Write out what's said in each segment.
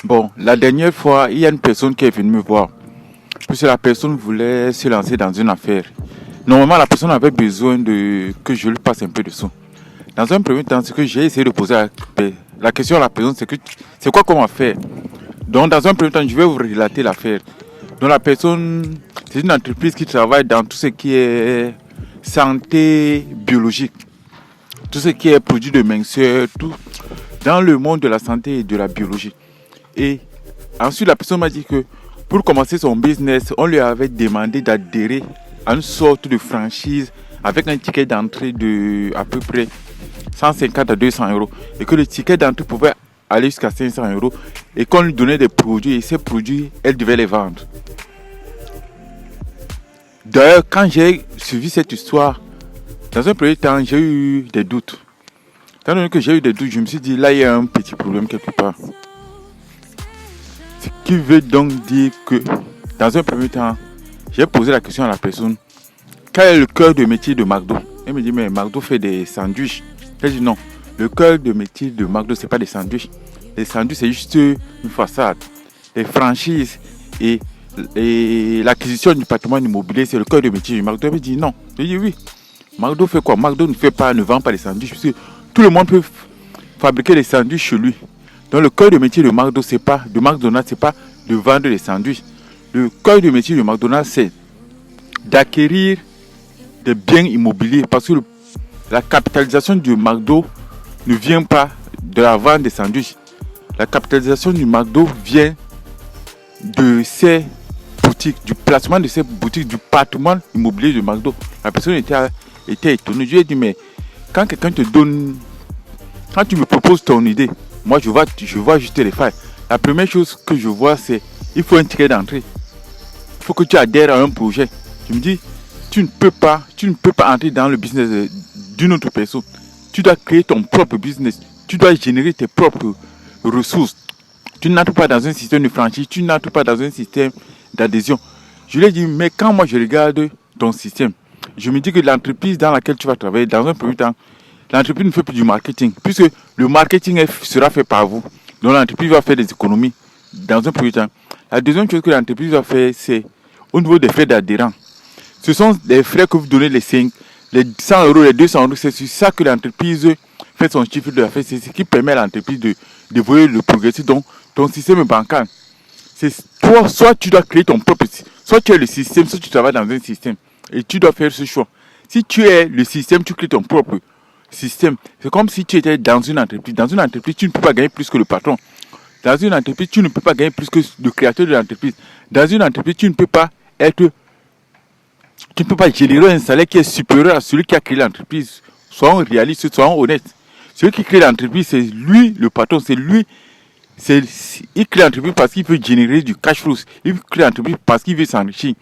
Bon, la dernière fois, il y a une personne qui est venue me voir. Puisque la personne voulait se lancer dans une affaire. Normalement, la personne avait besoin que je lui passe un peu de sous. Dans un premier temps, ce que j'ai essayé de poser la question à la personne, c'est quoi qu'on va faire. Donc, dans un premier temps, je vais vous relater l'affaire. Donc, la personne, c'est une entreprise qui travaille dans tout ce qui est santé biologique. Tout ce qui est produit de minceur, tout dans le monde de la santé et de la biologie. Et ensuite, la personne m'a dit que pour commencer son business, on lui avait demandé d'adhérer à une sorte de franchise avec un ticket d'entrée de à peu près 150 à 200 euros. Et que le ticket d'entrée pouvait aller jusqu'à 500 euros. Et qu'on lui donnait des produits. Et ces produits, elle devait les vendre. D'ailleurs, quand j'ai suivi cette histoire, dans un premier temps, j'ai eu des doutes. Étant donné que j'ai eu des doutes, je me suis dit, là, il y a un petit problème quelque part. Ce qui veut donc dire que, dans un premier temps, j'ai posé la question à la personne, quel est le cœur de métier de McDo? Elle me dit, mais McDo fait des sandwichs. Elle dit, non, le cœur de métier de McDo, ce n'est pas des sandwichs. Les sandwichs, c'est juste une façade. Les franchises et l'acquisition du patrimoine immobilier, c'est le cœur de métier du McDo. Elle me dit, non. Je dis, oui. McDo fait quoi? McDo ne vend pas les sandwichs. Parce que tout le monde peut fabriquer les sandwichs chez lui. Donc le cœur de métier de McDonald's, c'est pas de vendre les sandwichs. Le cœur de métier de McDonald's, c'est d'acquérir des biens immobiliers. Parce que la capitalisation du McDo ne vient pas de la vente des sandwichs. La capitalisation du McDo vient de ses boutiques, du placement de ses boutiques, du patrimoine immobilier de McDo. La personne était étonnée. Je lui ai dit, mais quand quelqu'un te donne, quand tu me proposes ton idée, moi je vois juste les failles. La première chose que je vois, c'est il faut un ticket d'entrée. Il faut que tu adhères à un projet. Je me dis, tu ne peux pas entrer dans le business d'une autre personne. Tu dois créer ton propre business. Tu dois générer tes propres ressources. Tu n'entres pas dans un système de franchise, tu n'entres pas dans un système d'adhésion. Je lui ai dit, mais quand moi je regarde ton système, je me dis que l'entreprise dans laquelle tu vas travailler, dans un premier temps, l'entreprise ne fait plus du marketing, puisque le marketing sera fait par vous. Donc l'entreprise va faire des économies dans un premier temps. La deuxième chose que l'entreprise va faire, c'est au niveau des frais d'adhérents. Ce sont des frais que vous donnez les 100 euros, les 200 euros. C'est sur ça que l'entreprise fait son chiffre d'affaires. C'est ce qui permet à l'entreprise de voir le progresser. Donc ton système bancaire, c'est toi, soit tu dois créer ton propre système, soit tu es le système, soit tu travailles dans un système. Et tu dois faire ce choix. Si tu es le système, tu crées ton propre système. C'est comme si tu étais dans une entreprise. Dans une entreprise, tu ne peux pas gagner plus que le patron. Dans une entreprise, tu ne peux pas gagner plus que le créateur de l'entreprise. Dans une entreprise, tu ne peux pas générer un salaire qui est supérieur à celui qui a créé l'entreprise. Soyons réalistes, soyons honnêtes. Celui qui crée l'entreprise, c'est lui le patron, il crée l'entreprise parce qu'il veut générer du cash flow. Il crée l'entreprise parce qu'il veut s'enrichir.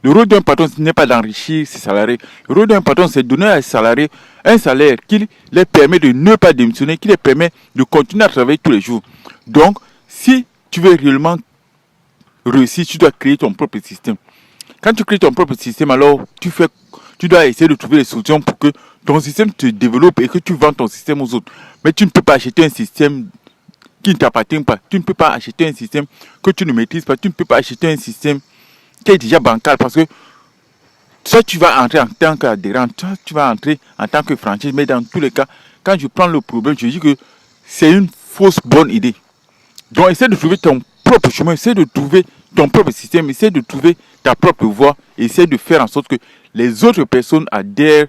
Le rôle d'un patron, ce n'est pas d'enrichir ses salariés. Le rôle d'un patron, c'est de donner à ses salariés un salaire qui les permet de ne pas démissionner, qui les permet de continuer à travailler tous les jours. Donc, si tu veux réellement réussir, tu dois créer ton propre système. Quand tu crées ton propre système, alors tu dois essayer de trouver des solutions pour que ton système te développe et que tu vends ton système aux autres. Mais tu ne peux pas acheter un système qui ne t'appartient pas. Tu ne peux pas acheter un système que tu ne maîtrises pas. Tu ne peux pas acheter un système qui est déjà bancal parce que soit tu vas entrer en tant qu'adhérent, soit tu vas entrer en tant que franchise. Mais dans tous les cas, quand je prends le problème, je dis que c'est une fausse bonne idée. Donc, essaie de trouver ton propre chemin, essaie de trouver ton propre système, essaie de trouver ta propre voie, essaie de faire en sorte que les autres personnes adhèrent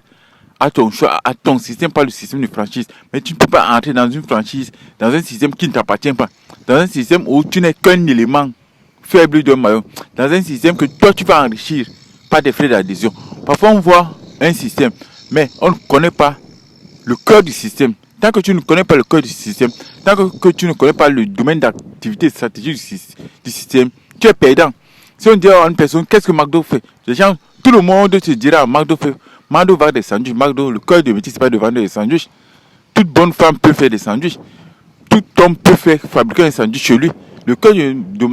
à ton choix, à ton système, pas le système de franchise. Mais tu ne peux pas entrer dans une franchise, dans un système qui ne t'appartient pas, dans un système où tu n'es qu'un élément faible d'un maillon, dans un système que toi tu vas enrichir, pas des frais d'adhésion. Parfois on voit un système, mais on ne connaît pas le cœur du système. Tant que tu ne connais pas le cœur du système, tant que tu ne connais pas le domaine d'activité stratégique du système, tu es perdant. Si on dit à une personne, qu'est-ce que McDo fait? Les gens, tout le monde te dira, McDo vend des sandwichs. McDo, le cœur de métier, c'est pas de vendre des sandwichs. Toute bonne femme peut faire des sandwichs. Tout homme peut fabriquer un sandwich chez lui. Le cœur de